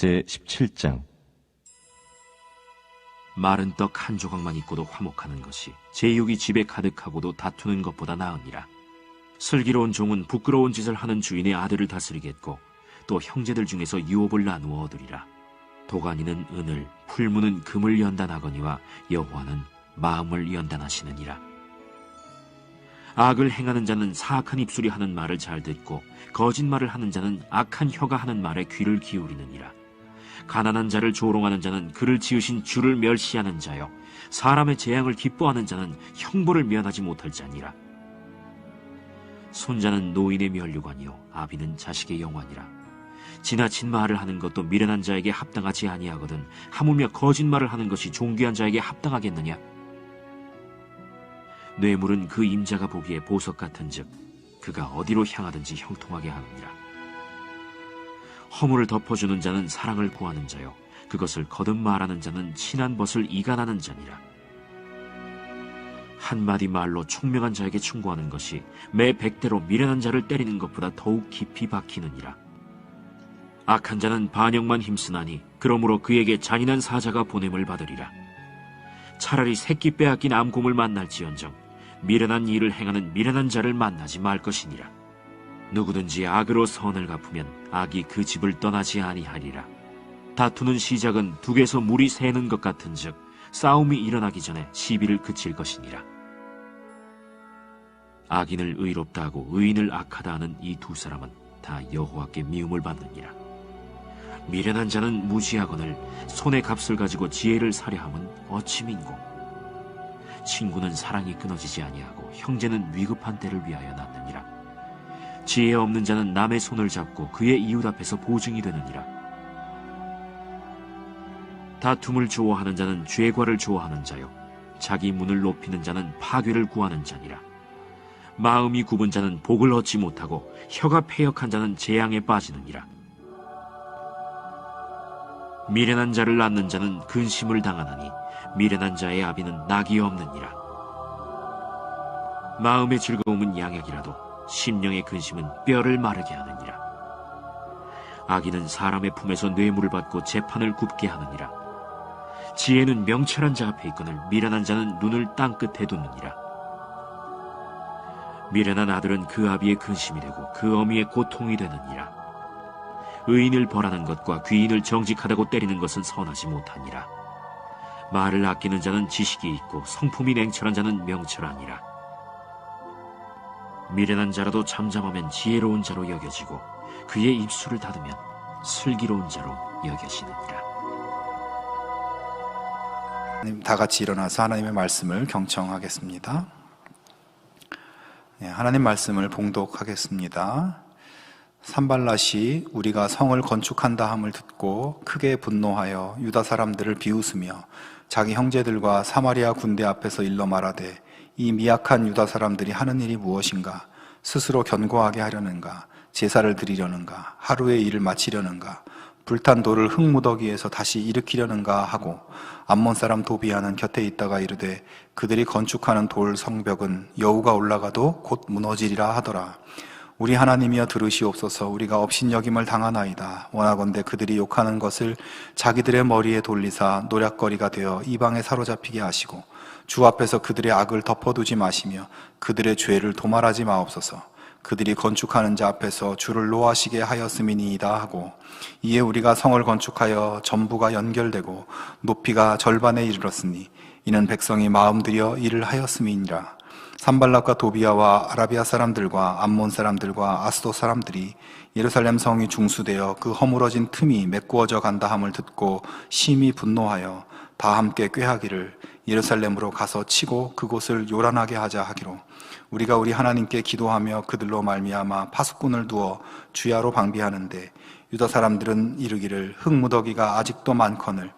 제17장. 마른 떡 한 조각만 있고도 화목하는 것이 제육이 집에 가득하고도 다투는 것보다 나으니라. 슬기로운 종은 부끄러운 짓을 하는 주인의 아들을 다스리겠고 또 형제들 중에서 유업을 나누어 얻으리라. 도가니는 은을, 풀무는 금을 연단하거니와 여호와는 마음을 연단하시느니라. 악을 행하는 자는 사악한 입술이 하는 말을 잘 듣고 거짓말을 하는 자는 악한 혀가 하는 말에 귀를 기울이느니라. 가난한 자를 조롱하는 자는 그를 지으신 주를 멸시하는 자요, 사람의 재앙을 기뻐하는 자는 형벌을 면하지 못할 자니라. 손자는 노인의 면류관이요 아비는 자식의 영환이라. 지나친 말을 하는 것도 미련한 자에게 합당하지 아니하거든 하물며 거짓말을 하는 것이 존귀한 자에게 합당하겠느냐. 뇌물은 그 임자가 보기에 보석 같은즉 그가 어디로 향하든지 형통하게 하느니라. 허물을 덮어주는 자는 사랑을 구하는 자요 그것을 거듭 말하는 자는 친한 벗을 이간하는 자니라. 한마디 말로 총명한 자에게 충고하는 것이 매 100대로 미련한 자를 때리는 것보다 더욱 깊이 박히느니라. 악한 자는 반역만 힘쓰나니 그러므로 그에게 잔인한 사자가 보냄을 받으리라. 차라리 새끼 빼앗긴 암곰을 만날지언정 미련한 일을 행하는 미련한 자를 만나지 말 것이니라. 누구든지 악으로 선을 갚으면 악이 그 집을 떠나지 아니하리라. 다투는 시작은 둑에서 물이 새는 것 같은즉 싸움이 일어나기 전에 시비를 그칠 것이니라. 악인을 의롭다 하고 의인을 악하다 하는 이 두 사람은 다 여호와께 미움을 받느니라. 미련한 자는 무지하거늘 손의 값을 가지고 지혜를 사려함은 어찌 민고. 친구는 사랑이 끊어지지 아니하고 형제는 위급한 때를 위하여 낳느니라. 지혜 없는 자는 남의 손을 잡고 그의 이웃 앞에서 보증이 되느니라. 다툼을 좋아하는 자는 죄과를 좋아하는 자요 자기 문을 높이는 자는 파괴를 구하는 자니라. 마음이 굽은 자는 복을 얻지 못하고 혀가 패역한 자는 재앙에 빠지느니라. 미련한 자를 낳는 자는 근심을 당하나니 미련한 자의 아비는 낙이 없느니라. 마음의 즐거움은 양약이라도 심령의 근심은 뼈를 마르게 하느니라. 악인은 사람의 품에서 뇌물을 받고 재판을 굽게 하느니라. 지혜는 명철한 자 앞에 있거늘 미련한 자는 눈을 땅끝에 두느니라. 미련한 아들은 그 아비의 근심이 되고 그 어미의 고통이 되느니라. 의인을 벌하는 것과 귀인을 정직하다고 때리는 것은 선하지 못하니라. 말을 아끼는 자는 지식이 있고 성품이 냉철한 자는 명철하니라. 미련한 자라도 잠잠하면 지혜로운 자로 여겨지고 그의 입술을 닫으면 슬기로운 자로 여겨지느니라. 다 같이 일어나서 하나님의 말씀을 경청하겠습니다. 하나님 말씀을 봉독하겠습니다. 산발랏이 우리가 성을 건축한다 함을 듣고 크게 분노하여 유다 사람들을 비웃으며 자기 형제들과 사마리아 군대 앞에서 일러 말하되 이 미약한 유다 사람들이 하는 일이 무엇인가? 스스로 견고하게 하려는가? 제사를 드리려는가? 하루의 일을 마치려는가? 불탄 돌을 흙무더기에서 다시 일으키려는가 하고 암몬 사람 도비아는 곁에 있다가 이르되 그들이 건축하는 돌 성벽은 여우가 올라가도 곧 무너지리라 하더라. 우리 하나님이여 들으시옵소서. 우리가 업신여김을 당하나이다. 원하건대 그들이 욕하는 것을 자기들의 머리에 돌리사 노략거리가 되어 이방에 사로잡히게 하시고 주 앞에서 그들의 악을 덮어두지 마시며 그들의 죄를 도말하지 마옵소서. 그들이 건축하는 자 앞에서 주를 노하시게 하였음이니이다 하고 이에 우리가 성을 건축하여 전부가 연결되고 높이가 절반에 이르렀으니 이는 백성이 마음 들여 일을 하였음이니라. 산발랏과 도비아와 아라비아 사람들과 암몬 사람들과 아스돗 사람들이 예루살렘 성이 중수되어 그 허물어진 틈이 메꾸어져 간다 함을 듣고 심히 분노하여 다 함께 꾀하기를 예루살렘으로 가서 치고 그곳을 요란하게 하자 하기로 우리가 우리 하나님께 기도하며 그들로 말미암아 파수꾼을 두어 주야로 방비하는데 유다 사람들은 이르기를 흙무더기가 아직도 많거늘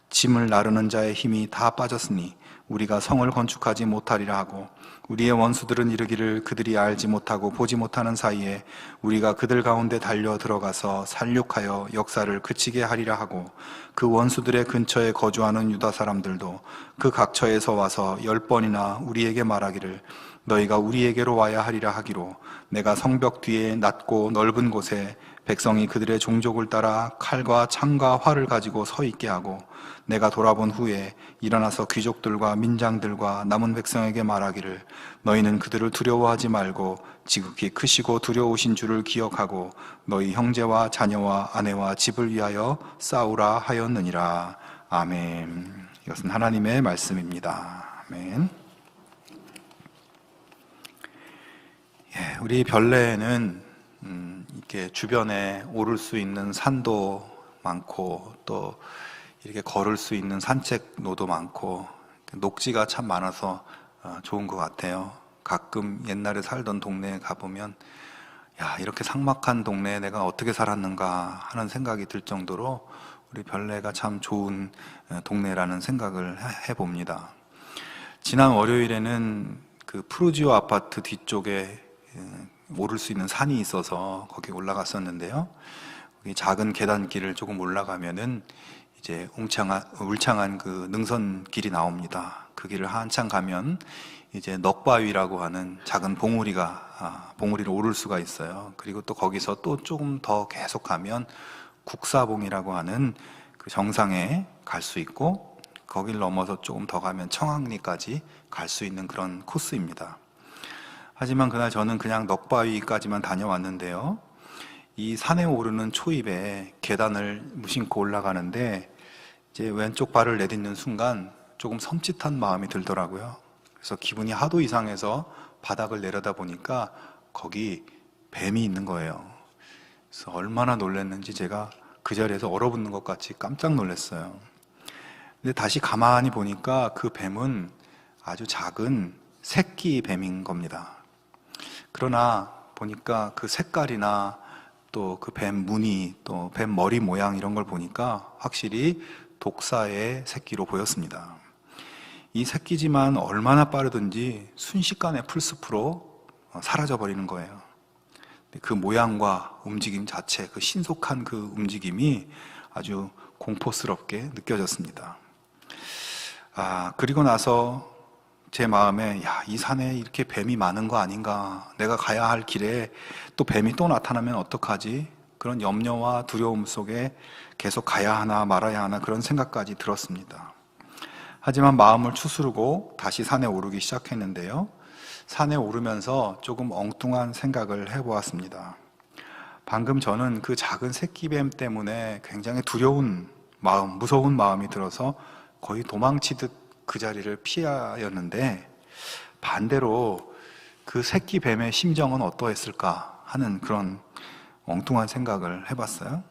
짐을 나르는 자의 힘이 다 빠졌으니 우리가 성을 건축하지 못하리라 하고 우리의 원수들은 이르기를 그들이 알지 못하고 보지 못하는 사이에 우리가 그들 가운데 달려 들어가서 살육하여 역사를 그치게 하리라 하고 그 원수들의 근처에 거주하는 유다 사람들도 그 각처에서 와서 10번이나 우리에게 말하기를 너희가 우리에게로 와야 하리라 하기로 내가 성벽 뒤에 낮고 넓은 곳에 백성이 그들의 종족을 따라 칼과 창과 활을 가지고 서 있게 하고 내가 돌아본 후에 일어나서 귀족들과 민장들과 남은 백성에게 말하기를 너희는 그들을 두려워하지 말고 지극히 크시고 두려우신 줄을 기억하고 너희 형제와 자녀와 아내와 집을 위하여 싸우라 하였느니라. 아멘. 이것은 하나님의 말씀입니다. 아멘. 우리 별내에는 이렇게 주변에 오를 수 있는 산도 많고 또 이렇게 걸을 수 있는 산책로도 많고 녹지가 참 많아서 좋은 것 같아요. 가끔 옛날에 살던 동네에 가보면 야, 이렇게 삭막한 동네에 내가 어떻게 살았는가 하는 생각이 들 정도로 우리 별내가 참 좋은 동네라는 생각을 해봅니다. 지난 월요일에는 그 푸르지오 아파트 뒤쪽에 오를 수 있는 산이 있어서 거기 올라갔었는데요. 거기 작은 계단길을 조금 올라가면은 이제 울창한 그 능선길이 나옵니다. 그 길을 한참 가면 이제 넉바위라고 하는 작은 봉우리를 오를 수가 있어요. 그리고 또 거기서 또 조금 더 계속 가면 국사봉이라고 하는 그 정상에 갈 수 있고 거길 넘어서 조금 더 가면 청학리까지 갈 수 있는 그런 코스입니다. 하지만 그날 저는 그냥 넉바위까지만 다녀왔는데요. 이 산에 오르는 초입에 계단을 무심코 올라가는데 이제 왼쪽 발을 내딛는 순간 조금 섬찟한 마음이 들더라고요. 그래서 기분이 하도 이상해서 바닥을 내려다 보니까 거기 뱀이 있는 거예요. 그래서 얼마나 놀랐는지 제가 그 자리에서 얼어붙는 것 같이 깜짝 놀랐어요. 근데 다시 가만히 보니까 그 뱀은 아주 작은 새끼 뱀인 겁니다. 그러나 보니까 그 색깔이나 또 그 뱀 무늬, 또 뱀 머리 모양 이런 걸 보니까 확실히 독사의 새끼로 보였습니다. 이 새끼지만 얼마나 빠르든지 순식간에 풀숲으로 사라져 버리는 거예요. 그 모양과 움직임 자체, 그 신속한 그 움직임이 아주 공포스럽게 느껴졌습니다. 그리고 나서 제 마음에 이 산에 이렇게 뱀이 많은 거 아닌가, 내가 가야 할 길에 또 뱀이 또 나타나면 어떡하지? 그런 염려와 두려움 속에 계속 가야 하나 말아야 하나 그런 생각까지 들었습니다. 하지만 마음을 추스르고 다시 산에 오르기 시작했는데요. 산에 오르면서 조금 엉뚱한 생각을 해보았습니다. 방금 저는 그 작은 새끼뱀 때문에 굉장히 두려운 마음, 무서운 마음이 들어서 거의 도망치듯 그 자리를 피하였는데 반대로 그 새끼 뱀의 심정은 어떠했을까 하는 그런 엉뚱한 생각을 해봤어요.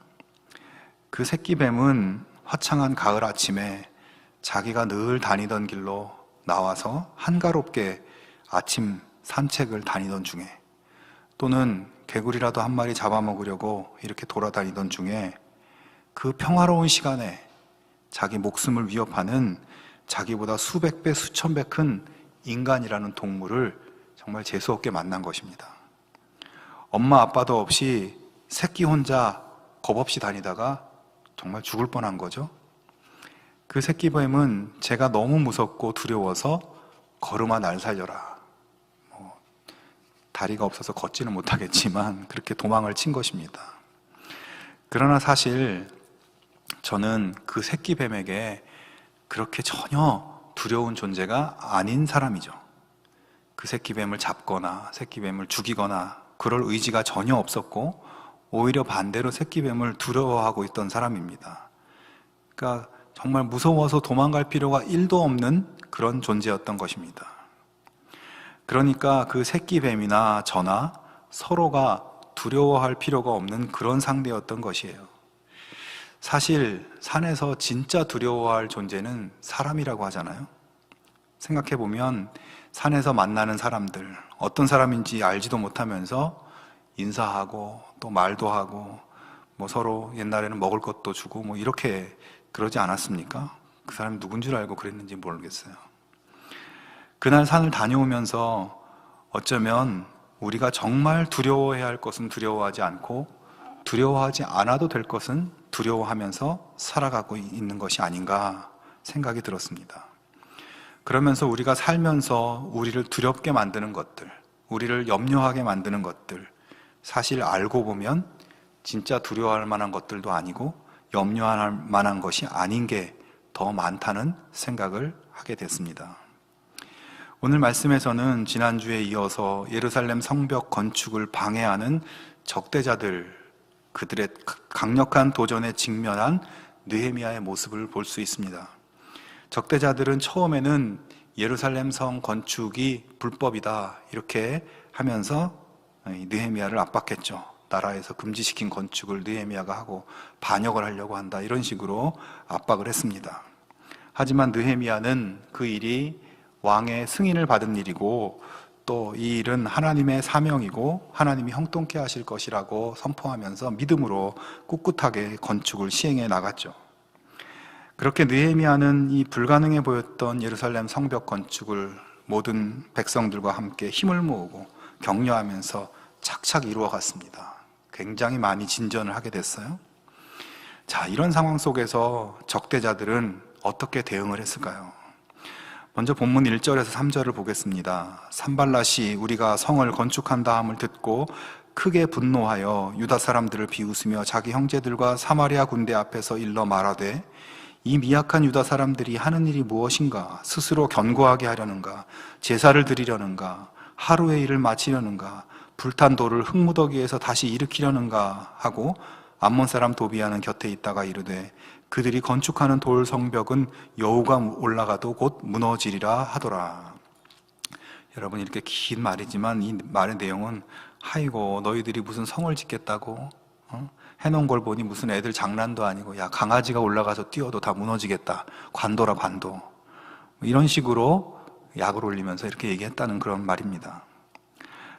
그 새끼 뱀은 화창한 가을 아침에 자기가 늘 다니던 길로 나와서 한가롭게 아침 산책을 다니던 중에 또는 개구리라도 한 마리 잡아먹으려고 이렇게 돌아다니던 중에 그 평화로운 시간에 자기 목숨을 위협하는 자기보다 수백 배, 수천 배 큰 인간이라는 동물을 정말 재수없게 만난 것입니다. 엄마 아빠도 없이 새끼 혼자 겁없이 다니다가 정말 죽을 뻔한 거죠. 그 새끼뱀은 제가 너무 무섭고 두려워서 걸음아 날 살려라. 다리가 없어서 걷지는 못하겠지만 그렇게 도망을 친 것입니다. 그러나 사실 저는 그 새끼뱀에게 그렇게 전혀 두려운 존재가 아닌 사람이죠. 그 새끼뱀을 잡거나 새끼뱀을 죽이거나 그럴 의지가 전혀 없었고 오히려 반대로 새끼뱀을 두려워하고 있던 사람입니다. 그러니까 정말 무서워서 도망갈 필요가 1도 없는 그런 존재였던 것입니다. 그러니까 그 새끼뱀이나 저나 서로가 두려워할 필요가 없는 그런 상대였던 것이에요. 사실 산에서 진짜 두려워할 존재는 사람이라고 하잖아요. 생각해보면 산에서 만나는 사람들, 어떤 사람인지 알지도 못하면서 인사하고 또 말도 하고 서로 옛날에는 먹을 것도 주고 이렇게 그러지 않았습니까? 그 사람이 누군 줄 알고 그랬는지 모르겠어요. 그날 산을 다녀오면서 어쩌면 우리가 정말 두려워해야 할 것은 두려워하지 않고 두려워하지 않아도 될 것은 두려워하면서 살아가고 있는 것이 아닌가 생각이 들었습니다. 그러면서 우리가 살면서 우리를 두렵게 만드는 것들, 우리를 염려하게 만드는 것들, 사실 알고 보면 진짜 두려워할 만한 것들도 아니고 염려할 만한 것이 아닌 게 더 많다는 생각을 하게 됐습니다. 오늘 말씀에서는 지난주에 이어서 예루살렘 성벽 건축을 방해하는 적대자들, 그들의 강력한 도전에 직면한 느헤미야의 모습을 볼 수 있습니다. 적대자들은 처음에는 예루살렘 성 건축이 불법이다 이렇게 하면서 느헤미야를 압박했죠. 나라에서 금지시킨 건축을 느헤미야가 하고 반역을 하려고 한다 이런 식으로 압박을 했습니다. 하지만 느헤미야는 그 일이 왕의 승인을 받은 일이고 또 이 일은 하나님의 사명이고 하나님이 형통케 하실 것이라고 선포하면서 믿음으로 꿋꿋하게 건축을 시행해 나갔죠. 그렇게 느헤미야는 이 불가능해 보였던 예루살렘 성벽 건축을 모든 백성들과 함께 힘을 모으고 격려하면서 착착 이루어갔습니다. 굉장히 많이 진전을 하게 됐어요. 자, 이런 상황 속에서 적대자들은 어떻게 대응을 했을까요? 먼저 본문 1절에서 3절을 보겠습니다. 산발랏이 우리가 성을 건축한다 함을 듣고 크게 분노하여 유다 사람들을 비웃으며 자기 형제들과 사마리아 군대 앞에서 일러 말하되 이 미약한 유다 사람들이 하는 일이 무엇인가? 스스로 견고하게 하려는가? 제사를 드리려는가? 하루의 일을 마치려는가? 불탄 돌을 흙무더기에서 다시 일으키려는가? 하고 암몬 사람 도비아는 곁에 있다가 이르되 그들이 건축하는 돌 성벽은 여우가 올라가도 곧 무너지리라 하더라. 여러분, 이렇게 긴 말이지만 이 말의 내용은 아이고 너희들이 무슨 성을 짓겠다고 해놓은 걸 보니 무슨 애들 장난도 아니고 야 강아지가 올라가서 뛰어도 다 무너지겠다. 관도라 관도. 이런 식으로 약을 올리면서 이렇게 얘기했다는 그런 말입니다.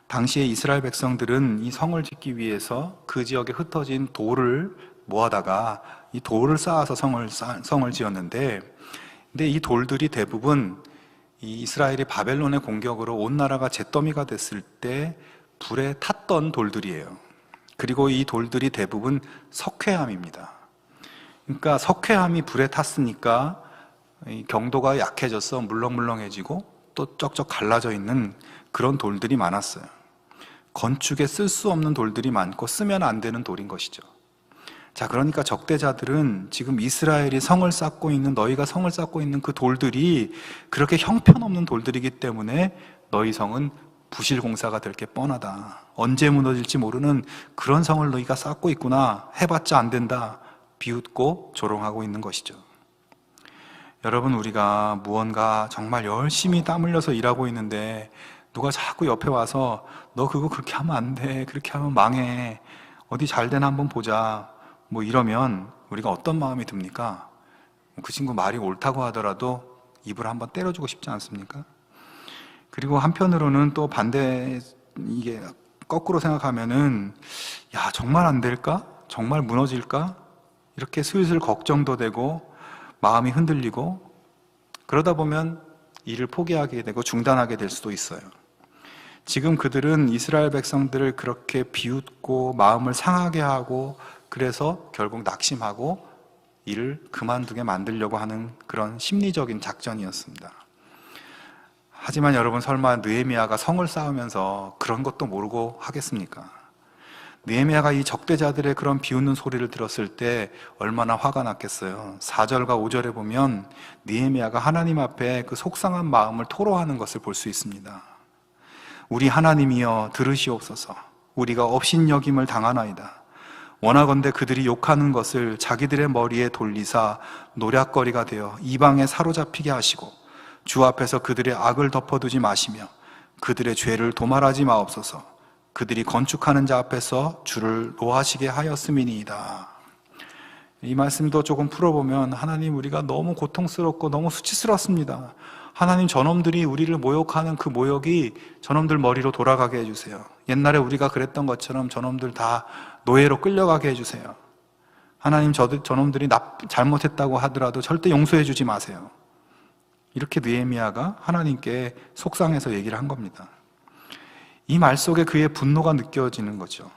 당시에 이스라엘 백성들은 이 성을 짓기 위해서 그 지역에 흩어진 돌을 모아다가 이 돌을 쌓아서 성을 지었는데, 근데 이 돌들이 대부분 이 이스라엘이 바벨론의 공격으로 온 나라가 잿더미가 됐을 때 불에 탔던 돌들이에요. 그리고 이 돌들이 대부분 석회암입니다. 그러니까 석회암이 불에 탔으니까 경도가 약해져서 물렁물렁해지고 또 쩍쩍 갈라져 있는 그런 돌들이 많았어요. 건축에 쓸 수 없는 돌들이 많고 쓰면 안 되는 돌인 것이죠. 자, 그러니까 적대자들은 지금 이스라엘이 성을 쌓고 있는, 너희가 성을 쌓고 있는 그 돌들이 그렇게 형편없는 돌들이기 때문에 너희 성은 부실 공사가 될 게 뻔하다. 언제 무너질지 모르는 그런 성을 너희가 쌓고 있구나. 해봤자 안 된다. 비웃고 조롱하고 있는 것이죠. 여러분, 우리가 무언가 정말 열심히 땀 흘려서 일하고 있는데 누가 자꾸 옆에 와서 너 그거 그렇게 하면 안 돼. 그렇게 하면 망해. 어디 잘 되나 한번 보자. 뭐 이러면 우리가 어떤 마음이 듭니까? 그 친구 말이 옳다고 하더라도 입을 한번 때려주고 싶지 않습니까? 그리고 한편으로는 또 반대, 이게 거꾸로 생각하면은 야 정말 안 될까? 정말 무너질까? 이렇게 슬슬 걱정도 되고 마음이 흔들리고 그러다 보면 일을 포기하게 되고 중단하게 될 수도 있어요. 지금 그들은 이스라엘 백성들을 그렇게 비웃고 마음을 상하게 하고 그래서 결국 낙심하고 일을 그만두게 만들려고 하는 그런 심리적인 작전이었습니다. 하지만 여러분, 설마 느헤미야가 성을 쌓으면서 그런 것도 모르고 하겠습니까? 느헤미야가 이 적대자들의 그런 비웃는 소리를 들었을 때 얼마나 화가 났겠어요. 4절과 5절에 보면 느헤미야가 하나님 앞에 그 속상한 마음을 토로하는 것을 볼 수 있습니다. 우리 하나님이여 들으시옵소서. 우리가 업신여김을 당하나이다. 원하건대 그들이 욕하는 것을 자기들의 머리에 돌리사 노략거리가 되어 이방에 사로잡히게 하시고 주 앞에서 그들의 악을 덮어두지 마시며 그들의 죄를 도말하지 마옵소서. 그들이 건축하는 자 앞에서 주를 노하시게 하였음이니이다. 이 말씀도 조금 풀어보면 하나님, 우리가 너무 고통스럽고 너무 수치스럽습니다. 하나님, 저놈들이 우리를 모욕하는 그 모욕이 저놈들 머리로 돌아가게 해주세요. 옛날에 우리가 그랬던 것처럼 저놈들 다 노예로 끌려가게 해주세요. 하나님, 저놈들이 잘못했다고 하더라도 절대 용서해 주지 마세요. 이렇게 느헤미야가 하나님께 속상해서 얘기를 한 겁니다. 이 말 속에 그의 분노가 느껴지는 거죠.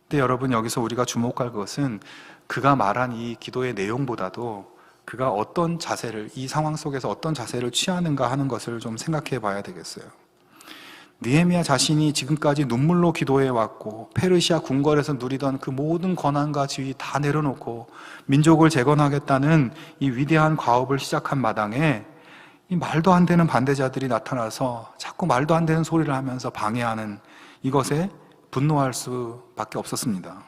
근데 여러분, 여기서 우리가 주목할 것은 그가 말한 이 기도의 내용보다도 그가 어떤 자세를, 이 상황 속에서 어떤 자세를 취하는가 하는 것을 좀 생각해 봐야 되겠어요. 느헤미야 자신이 지금까지 눈물로 기도해 왔고 페르시아 궁궐에서 누리던 그 모든 권한과 지위 다 내려놓고 민족을 재건하겠다는 이 위대한 과업을 시작한 마당에 이 말도 안 되는 반대자들이 나타나서 자꾸 말도 안 되는 소리를 하면서 방해하는 이것에 분노할 수밖에 없었습니다.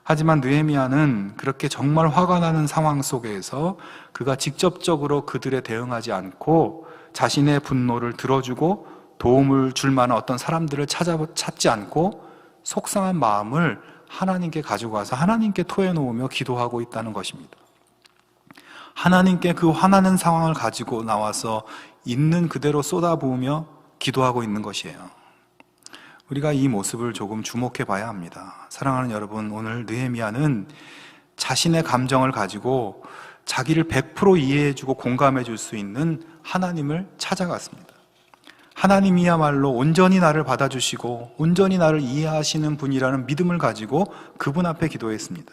하지만 느헤미야는 그렇게 정말 화가 나는 상황 속에서 그가 직접적으로 그들에 대응하지 않고 자신의 분노를 들어주고 도움을 줄 만한 어떤 사람들을 찾지 않고 속상한 마음을 하나님께 가지고 와서 하나님께 토해놓으며 기도하고 있다는 것입니다. 하나님께 그 화나는 상황을 가지고 나와서 있는 그대로 쏟아부으며 기도하고 있는 것이에요. 우리가 이 모습을 조금 주목해 봐야 합니다. 사랑하는 여러분, 오늘 느헤미야는 자신의 감정을 가지고 자기를 100% 이해해주고 공감해줄 수 있는 하나님을 찾아갔습니다. 하나님이야말로 온전히 나를 받아주시고 온전히 나를 이해하시는 분이라는 믿음을 가지고 그분 앞에 기도했습니다.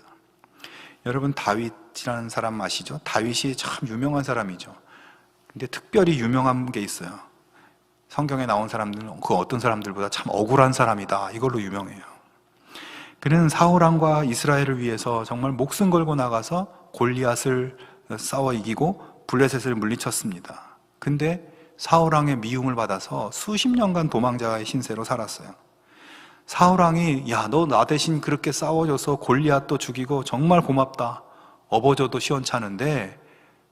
여러분, 다윗이라는 사람 아시죠? 다윗이 참 유명한 사람이죠. 근데 특별히 유명한 게 있어요. 성경에 나온 사람들은 그 어떤 사람들보다 참 억울한 사람이다, 이걸로 유명해요. 그는 사울왕과 이스라엘을 위해서 정말 목숨 걸고 나가서 골리앗을 싸워 이기고 블레셋을 물리쳤습니다. 근데 사울왕의 미움을 받아서 수십 년간 도망자의 신세로 살았어요. 사울왕이 야, 너 나 대신 그렇게 싸워줘서 골리앗도 죽이고 정말 고맙다, 업어줘도 시원찮은데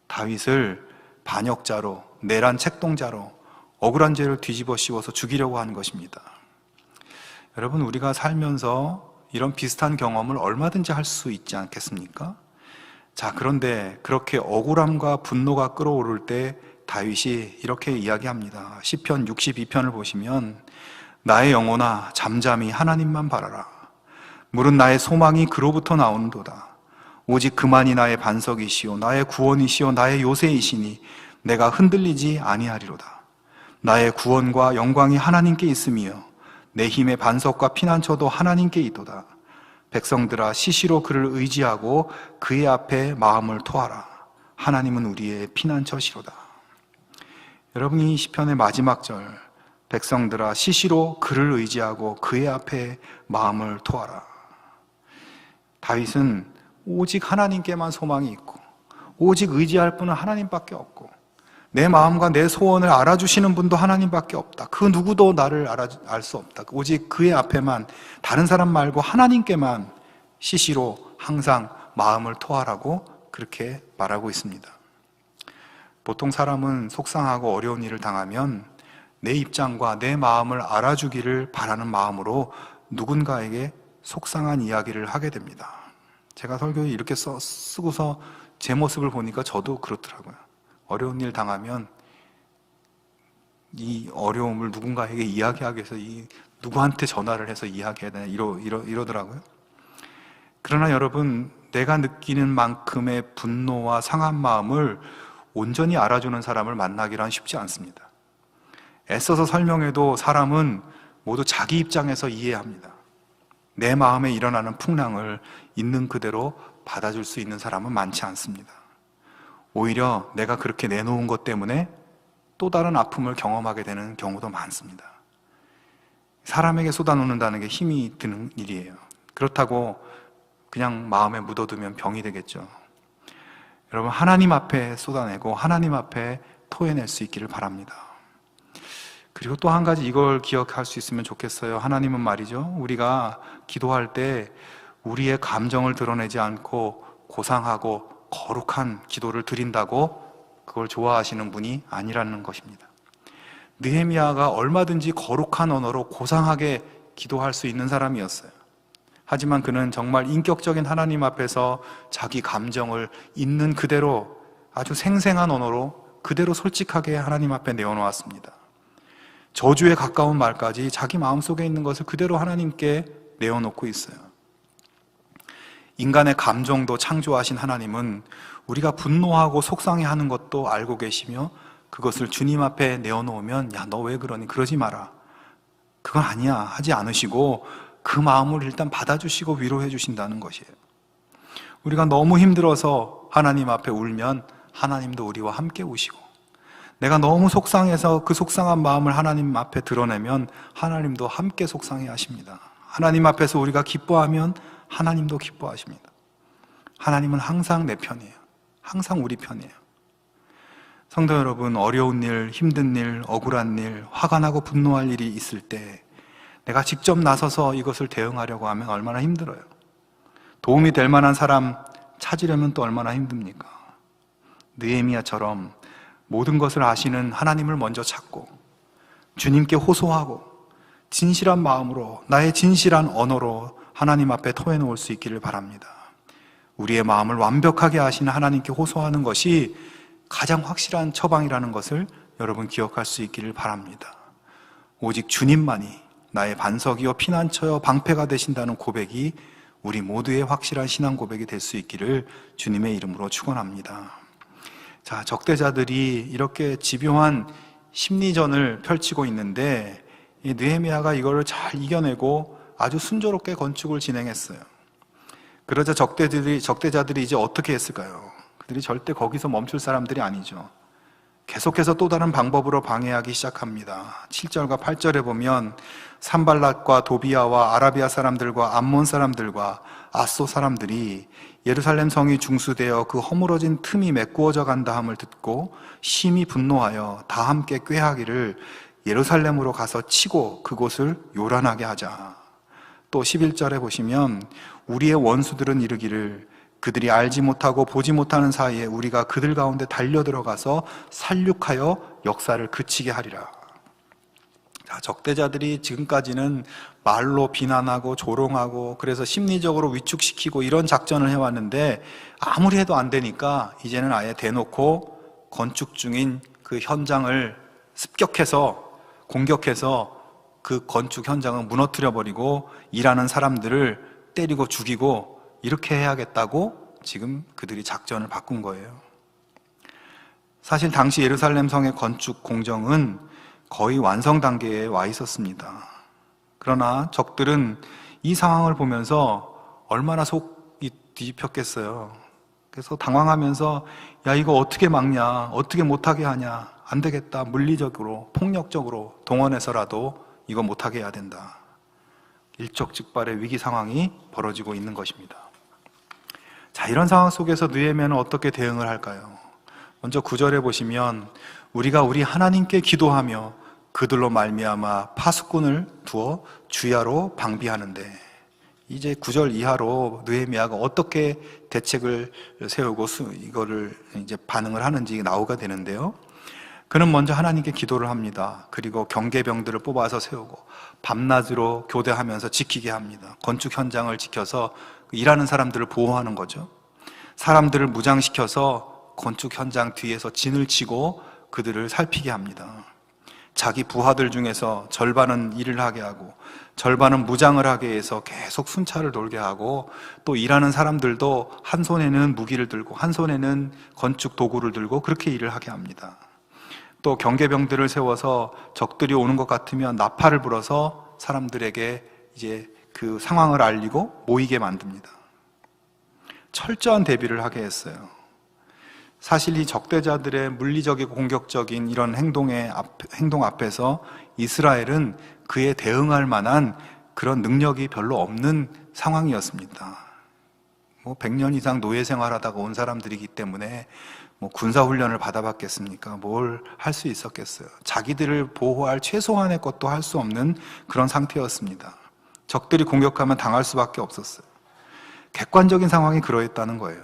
다윗을 반역자로, 내란 책동자로 억울한 죄를 뒤집어 씌워서 죽이려고 하는 것입니다. 여러분, 우리가 살면서 이런 비슷한 경험을 얼마든지 할 수 있지 않겠습니까? 자, 그런데 그렇게 억울함과 분노가 끓어오를 때 다윗이 이렇게 이야기합니다. 시편 62편을 보시면 나의 영혼아 잠잠히 하나님만 바라라. 물은 나의 소망이 그로부터 나오는도다. 오직 그만이 나의 반석이시오 나의 구원이시오 나의 요새이시니 내가 흔들리지 아니하리로다. 나의 구원과 영광이 하나님께 있으며 내 힘의 반석과 피난처도 하나님께 있도다. 백성들아 시시로 그를 의지하고 그의 앞에 마음을 토하라. 하나님은 우리의 피난처시로다. 여러분, 이 시편의 마지막 절, 백성들아 시시로 그를 의지하고 그의 앞에 마음을 토하라. 다윗은 오직 하나님께만 소망이 있고 오직 의지할 분은 하나님밖에 없고 내 마음과 내 소원을 알아주시는 분도 하나님밖에 없다. 그 누구도 나를 알 수 없다. 오직 그의 앞에만, 다른 사람 말고 하나님께만 시시로 항상 마음을 토하라고 그렇게 말하고 있습니다. 보통 사람은 속상하고 어려운 일을 당하면 내 입장과 내 마음을 알아주기를 바라는 마음으로 누군가에게 속상한 이야기를 하게 됩니다. 제가 설교에 이렇게 쓰고서 제 모습을 보니까 저도 그렇더라고요. 어려운 일 당하면 이 어려움을 누군가에게 이야기하기 위해서 누구한테 전화를 해서 이야기해야 되나 이러더라고요. 그러나 여러분, 내가 느끼는 만큼의 분노와 상한 마음을 온전히 알아주는 사람을 만나기란 쉽지 않습니다. 애써서 설명해도 사람은 모두 자기 입장에서 이해합니다. 내 마음에 일어나는 풍랑을 있는 그대로 받아줄 수 있는 사람은 많지 않습니다. 오히려 내가 그렇게 내놓은 것 때문에 또 다른 아픔을 경험하게 되는 경우도 많습니다. 사람에게 쏟아놓는다는 게 힘이 드는 일이에요. 그렇다고 그냥 마음에 묻어두면 병이 되겠죠. 여러분, 하나님 앞에 쏟아내고 하나님 앞에 토해낼 수 있기를 바랍니다. 그리고 또 한 가지 이걸 기억할 수 있으면 좋겠어요. 하나님은 말이죠, 우리가 기도할 때 우리의 감정을 드러내지 않고 고상하고 거룩한 기도를 드린다고 그걸 좋아하시는 분이 아니라는 것입니다. 느헤미야가 얼마든지 거룩한 언어로 고상하게 기도할 수 있는 사람이었어요. 하지만 그는 정말 인격적인 하나님 앞에서 자기 감정을 있는 그대로 아주 생생한 언어로 그대로 솔직하게 하나님 앞에 내어놓았습니다. 저주에 가까운 말까지 자기 마음속에 있는 것을 그대로 하나님께 내어놓고 있어요. 인간의 감정도 창조하신 하나님은 우리가 분노하고 속상해하는 것도 알고 계시며 그것을 주님 앞에 내어놓으면 야, 너 왜 그러니? 그러지 마라. 그건 아니야 하지 않으시고 그 마음을 일단 받아주시고 위로해 주신다는 것이에요. 우리가 너무 힘들어서 하나님 앞에 울면 하나님도 우리와 함께 우시고, 내가 너무 속상해서 그 속상한 마음을 하나님 앞에 드러내면 하나님도 함께 속상해 하십니다. 하나님 앞에서 우리가 기뻐하면 하나님도 기뻐하십니다. 하나님은 항상 내 편이에요. 항상 우리 편이에요. 성도 여러분, 어려운 일, 힘든 일, 억울한 일, 화가 나고 분노할 일이 있을 때 내가 직접 나서서 이것을 대응하려고 하면 얼마나 힘들어요. 도움이 될 만한 사람 찾으려면 또 얼마나 힘듭니까? 느헤미야처럼 모든 것을 아시는 하나님을 먼저 찾고 주님께 호소하고 진실한 마음으로, 나의 진실한 언어로 하나님 앞에 토해놓을 수 있기를 바랍니다. 우리의 마음을 완벽하게 아시는 하나님께 호소하는 것이 가장 확실한 처방이라는 것을 여러분 기억할 수 있기를 바랍니다. 오직 주님만이 나의 반석이요 피난처요 방패가 되신다는 고백이 우리 모두의 확실한 신앙 고백이 될 수 있기를 주님의 이름으로 축원합니다. 자, 적대자들이 이렇게 집요한 심리전을 펼치고 있는데 이 느헤미야가 이거를 잘 이겨내고 아주 순조롭게 건축을 진행했어요. 그러자 적대자들이 이제 어떻게 했을까요? 그들이 절대 거기서 멈출 사람들이 아니죠. 계속해서 또 다른 방법으로 방해하기 시작합니다. 7절과 8절에 보면 산발랏과 도비아와 아라비아 사람들과 암몬 사람들과 아소 사람들이 예루살렘 성이 중수되어 그 허물어진 틈이 메꾸어져 간다함을 듣고 심히 분노하여 다 함께 꾀하기를 예루살렘으로 가서 치고 그곳을 요란하게 하자. 또 11절에 보시면 우리의 원수들은 이르기를 그들이 알지 못하고 보지 못하는 사이에 우리가 그들 가운데 달려들어가서 살육하여 역사를 그치게 하리라. 자, 적대자들이 지금까지는 말로 비난하고 조롱하고 그래서 심리적으로 위축시키고 이런 작전을 해왔는데 아무리 해도 안 되니까 이제는 아예 대놓고 건축 중인 그 현장을 습격해서 공격해서 그 건축 현장을 무너뜨려버리고 일하는 사람들을 때리고 죽이고 이렇게 해야겠다고 지금 그들이 작전을 바꾼 거예요. 사실 당시 예루살렘 성의 건축 공정은 거의 완성 단계에 와 있었습니다. 그러나 적들은 이 상황을 보면서 얼마나 속이 뒤집혔겠어요. 그래서 당황하면서 야, 이거 어떻게 막냐, 어떻게 못하게 하냐, 안 되겠다, 물리적으로 폭력적으로 동원해서라도 이거 못하게 해야 된다. 일촉즉발의 위기 상황이 벌어지고 있는 것입니다. 자, 이런 상황 속에서 느헤미야는 어떻게 대응을 할까요? 먼저 9절에 보시면 우리가 우리 하나님께 기도하며 그들로 말미암아 파수꾼을 두어 주야로 방비하는데, 이제 9절 이하로 느헤미야가 어떻게 대책을 세우고 이거를 이제 반응을 하는지 나오게 되는데요. 그는 먼저 하나님께 기도를 합니다. 그리고 경계병들을 뽑아서 세우고 밤낮으로 교대하면서 지키게 합니다. 건축 현장을 지켜서 일하는 사람들을 보호하는 거죠. 사람들을 무장시켜서 건축 현장 뒤에서 진을 치고 그들을 살피게 합니다. 자기 부하들 중에서 절반은 일을 하게 하고 절반은 무장을 하게 해서 계속 순찰을 돌게 하고, 또 일하는 사람들도 한 손에는 무기를 들고 한 손에는 건축 도구를 들고 그렇게 일을 하게 합니다. 또 경계병들을 세워서 적들이 오는 것 같으면 나팔을 불어서 사람들에게 이제 그 상황을 알리고 모이게 만듭니다. 철저한 대비를 하게 했어요. 사실 이 적대자들의 물리적이고 공격적인 이런 행동 앞에서 이스라엘은 그에 대응할 만한 그런 능력이 별로 없는 상황이었습니다. 100년 이상 노예 생활하다가 온 사람들이기 때문에 군사훈련을 받아봤겠습니까? 뭘 할 수 있었겠어요? 자기들을 보호할 최소한의 것도 할 수 없는 그런 상태였습니다. 적들이 공격하면 당할 수밖에 없었어요. 객관적인 상황이 그러했다는 거예요.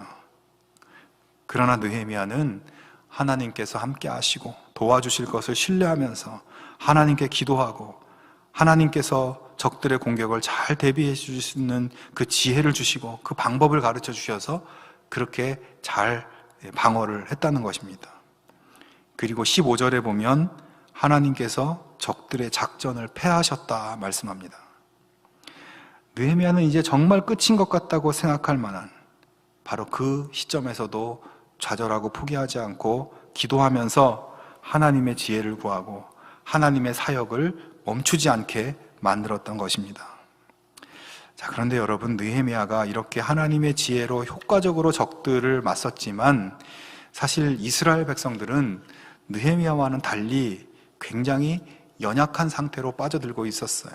그러나 느헤미야는 하나님께서 함께 하시고 도와주실 것을 신뢰하면서 하나님께 기도하고 하나님께서 적들의 공격을 잘 대비해 주실 수 있는 그 지혜를 주시고 그 방법을 가르쳐 주셔서 그렇게 잘 방어를 했다는 것입니다. 그리고 15절에 보면 하나님께서 적들의 작전을 패하셨다 말씀합니다. 느헤미야는 이제 정말 끝인 것 같다고 생각할 만한, 바로 그 시점에서도 좌절하고 포기하지 않고 기도하면서 하나님의 지혜를 구하고 하나님의 사역을 멈추지 않게 만들었던 것입니다. 자, 그런데 여러분, 느헤미야가 이렇게 하나님의 지혜로 효과적으로 적들을 맞섰지만 사실 이스라엘 백성들은 느헤미야와는 달리 굉장히 연약한 상태로 빠져들고 있었어요.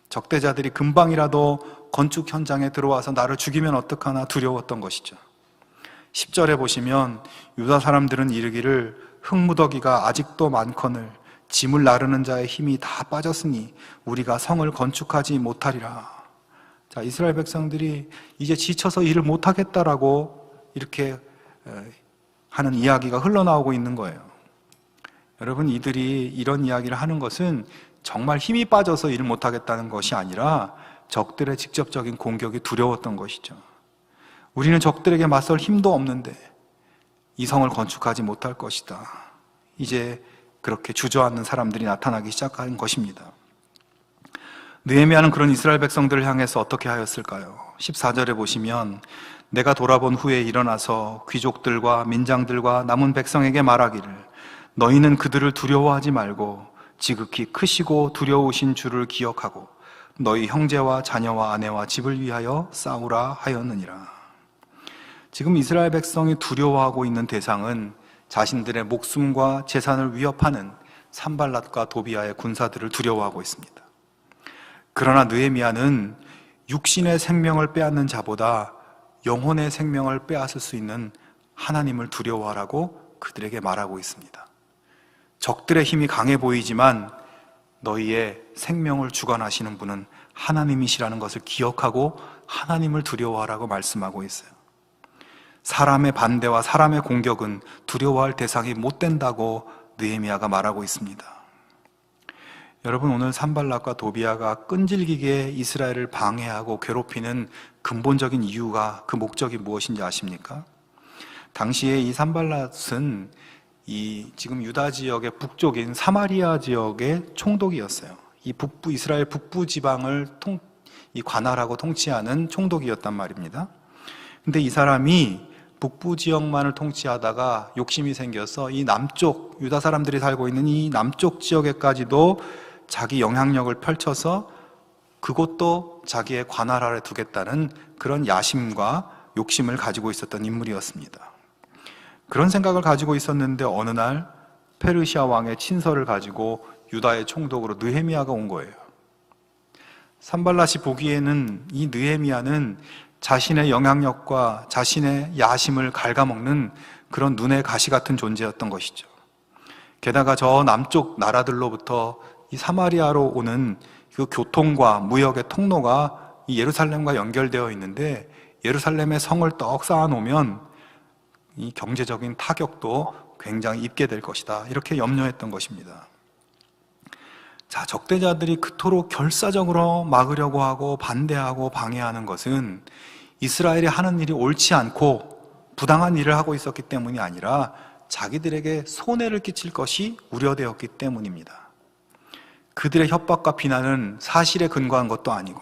적대자들이 금방이라도 건축 현장에 들어와서 나를 죽이면 어떡하나 두려웠던 것이죠. 10절에 보시면 유다 사람들은 이르기를 흙무더기가 아직도 많거늘 짐을 나르는 자의 힘이 다 빠졌으니 우리가 성을 건축하지 못하리라. 자, 이스라엘 백성들이 이제 지쳐서 일을 못하겠다라고 이렇게 하는 이야기가 흘러나오고 있는 거예요. 여러분, 이들이 이런 이야기를 하는 것은 정말 힘이 빠져서 일을 못하겠다는 것이 아니라 적들의 직접적인 공격이 두려웠던 것이죠. 우리는 적들에게 맞설 힘도 없는데 이 성을 건축하지 못할 것이다. 이제 그렇게 주저앉는 사람들이 나타나기 시작한 것입니다. 느헤미야는 그런 이스라엘 백성들을 향해서 어떻게 하였을까요? 14절에 보시면 내가 돌아본 후에 일어나서 귀족들과 민장들과 남은 백성에게 말하기를 너희는 그들을 두려워하지 말고 지극히 크시고 두려우신 주를 기억하고 너희 형제와 자녀와 아내와 집을 위하여 싸우라 하였느니라. 지금 이스라엘 백성이 두려워하고 있는 대상은 자신들의 목숨과 재산을 위협하는 산발랏과 도비아의 군사들을 두려워하고 있습니다. 그러나 느헤미야는 육신의 생명을 빼앗는 자보다 영혼의 생명을 빼앗을 수 있는 하나님을 두려워하라고 그들에게 말하고 있습니다. 적들의 힘이 강해 보이지만 너희의 생명을 주관하시는 분은 하나님이시라는 것을 기억하고 하나님을 두려워하라고 말씀하고 있어요. 사람의 반대와 사람의 공격은 두려워할 대상이 못 된다고 느헤미야가 말하고 있습니다. 여러분, 오늘 산발랏과 도비아가 끈질기게 이스라엘을 방해하고 괴롭히는 근본적인 이유가, 그 목적이 무엇인지 아십니까? 당시에 이 산발랏은 지금 유다 지역의 북쪽인 사마리아 지역의 총독이었어요. 이 이스라엘 북부 지방을 관할하고 통치하는 총독이었단 말입니다. 근데 이 사람이 북부 지역만을 통치하다가 욕심이 생겨서 이 남쪽, 유다 사람들이 살고 있는 이 남쪽 지역에까지도 자기 영향력을 펼쳐서 그것도 자기의 관할 아래 두겠다는 그런 야심과 욕심을 가지고 있었던 인물이었습니다. 그런 생각을 가지고 있었는데 어느 날 페르시아 왕의 친서를 가지고 유다의 총독으로 느헤미야가 온 거예요. 산발랏이 보기에는 이 느헤미야는 자신의 영향력과 자신의 야심을 갉아먹는 그런 눈의 가시 같은 존재였던 것이죠. 게다가 저 남쪽 나라들로부터 이 사마리아로 오는 그 교통과 무역의 통로가 이 예루살렘과 연결되어 있는데 예루살렘의 성을 떡 쌓아놓으면 이 경제적인 타격도 굉장히 입게 될 것이다. 이렇게 염려했던 것입니다. 자, 적대자들이 그토록 결사적으로 막으려고 하고 반대하고 방해하는 것은 이스라엘이 하는 일이 옳지 않고 부당한 일을 하고 있었기 때문이 아니라 자기들에게 손해를 끼칠 것이 우려되었기 때문입니다. 그들의 협박과 비난은 사실에 근거한 것도 아니고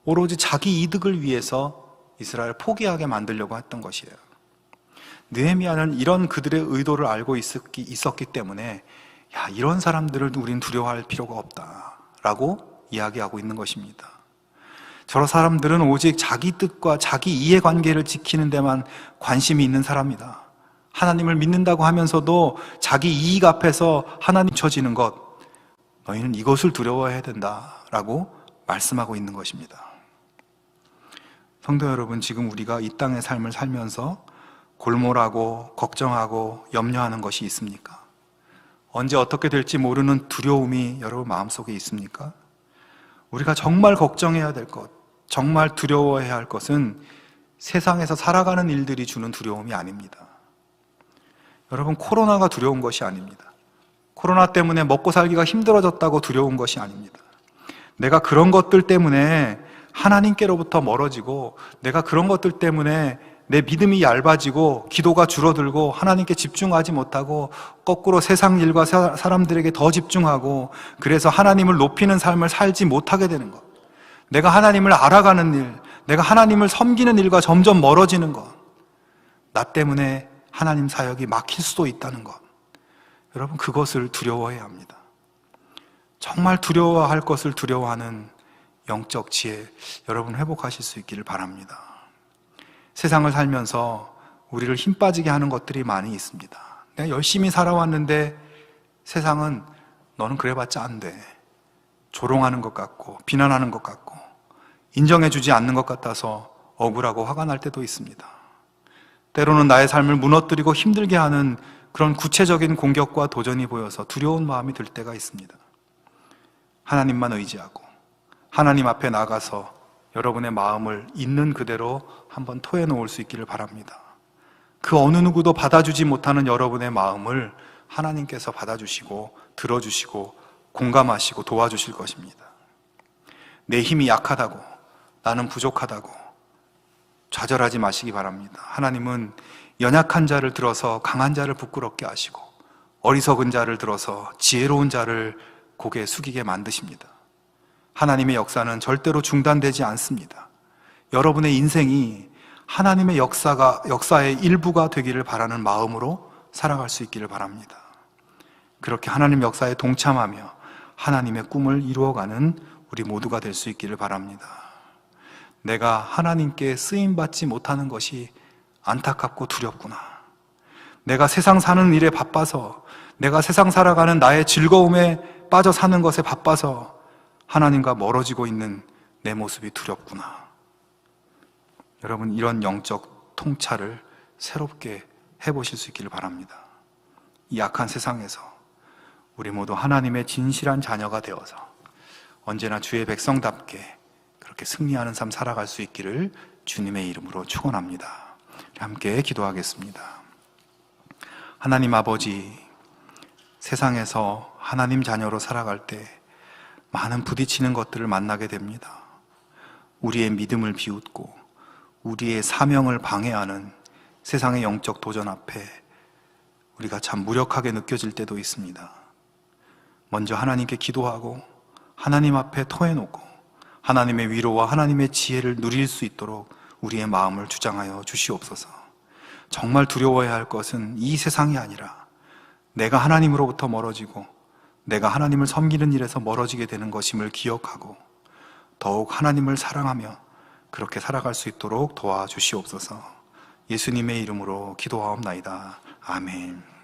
오로지 자기 이득을 위해서 이스라엘을 포기하게 만들려고 했던 것이에요. 느헤미야는 이런 그들의 의도를 알고 있었기 때문에 이런 사람들을 우린 두려워할 필요가 없다라고 이야기하고 있는 것입니다. 저런 사람들은 오직 자기 뜻과 자기 이해관계를 지키는 데만 관심이 있는 사람이다. 하나님을 믿는다고 하면서도 자기 이익 앞에서 하나님 쳐지는 것, 너희는 이것을 두려워해야 된다라고 말씀하고 있는 것입니다. 성도 여러분, 지금 우리가 이 땅의 삶을 살면서 골몰하고 걱정하고 염려하는 것이 있습니까? 언제 어떻게 될지 모르는 두려움이 여러분 마음속에 있습니까? 우리가 정말 걱정해야 될 것, 정말 두려워해야 할 것은 세상에서 살아가는 일들이 주는 두려움이 아닙니다. 여러분, 코로나가 두려운 것이 아닙니다. 코로나 때문에 먹고 살기가 힘들어졌다고 두려운 것이 아닙니다. 내가 그런 것들 때문에 하나님께로부터 멀어지고 내가 그런 것들 때문에 내 믿음이 얇아지고 기도가 줄어들고 하나님께 집중하지 못하고 거꾸로 세상 일과 사람들에게 더 집중하고 그래서 하나님을 높이는 삶을 살지 못하게 되는 것, 내가 하나님을 알아가는 일, 내가 하나님을 섬기는 일과 점점 멀어지는 것, 나 때문에 하나님 사역이 막힐 수도 있다는 것, 여러분 그것을 두려워해야 합니다. 정말 두려워할 것을 두려워하는 영적 지혜 여러분 회복하실 수 있기를 바랍니다. 세상을 살면서 우리를 힘 빠지게 하는 것들이 많이 있습니다. 내가 열심히 살아왔는데 세상은 너는 그래봤자 안 돼. 조롱하는 것 같고 비난하는 것 같고 인정해주지 않는 것 같아서 억울하고 화가 날 때도 있습니다. 때로는 나의 삶을 무너뜨리고 힘들게 하는 그런 구체적인 공격과 도전이 보여서 두려운 마음이 들 때가 있습니다. 하나님만 의지하고 하나님 앞에 나가서 여러분의 마음을 있는 그대로 한번 토해놓을 수 있기를 바랍니다. 그 어느 누구도 받아주지 못하는 여러분의 마음을 하나님께서 받아주시고 들어주시고 공감하시고 도와주실 것입니다. 내 힘이 약하다고, 나는 부족하다고 좌절하지 마시기 바랍니다. 하나님은 연약한 자를 들어서 강한 자를 부끄럽게 하시고 어리석은 자를 들어서 지혜로운 자를 고개 숙이게 만드십니다. 하나님의 역사는 절대로 중단되지 않습니다. 여러분의 인생이 하나님의 역사의 일부가 되기를 바라는 마음으로 살아갈 수 있기를 바랍니다. 그렇게 하나님 역사에 동참하며 하나님의 꿈을 이루어가는 우리 모두가 될 수 있기를 바랍니다. 내가 하나님께 쓰임받지 못하는 것이 안타깝고 두렵구나. 내가 세상 사는 일에 바빠서, 내가 세상 살아가는 나의 즐거움에 빠져 사는 것에 바빠서 하나님과 멀어지고 있는 내 모습이 두렵구나. 여러분, 이런 영적 통찰을 새롭게 해보실 수 있기를 바랍니다. 이 악한 세상에서 우리 모두 하나님의 진실한 자녀가 되어서 언제나 주의 백성답게 그렇게 승리하는 삶 살아갈 수 있기를 주님의 이름으로 축원합니다. 함께 기도하겠습니다. 하나님 아버지, 세상에서 하나님 자녀로 살아갈 때 많은 부딪히는 것들을 만나게 됩니다. 우리의 믿음을 비웃고 우리의 사명을 방해하는 세상의 영적 도전 앞에 우리가 참 무력하게 느껴질 때도 있습니다. 먼저 하나님께 기도하고 하나님 앞에 토해놓고 하나님의 위로와 하나님의 지혜를 누릴 수 있도록 우리의 마음을 주장하여 주시옵소서. 정말 두려워해야 할 것은 이 세상이 아니라 내가 하나님으로부터 멀어지고 내가 하나님을 섬기는 일에서 멀어지게 되는 것임을 기억하고 더욱 하나님을 사랑하며 그렇게 살아갈 수 있도록 도와주시옵소서. 예수님의 이름으로 기도하옵나이다. 아멘.